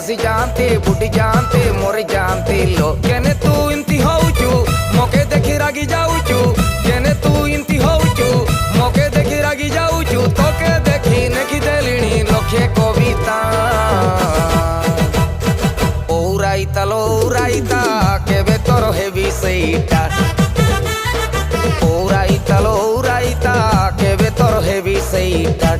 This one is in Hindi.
हसी जानते बुढ़ी जानते मोरे जानते लो केने तू इमती होचू मोके देखी रागी जाऊचू केने तू इमती होचू मोके देखी रागी जाऊचू तोके देखी नेखी देलिणी लोखे कविता ओराइता केबे तोर हेबी सेइटा ओराइता केबे तोर हेबी सेइटा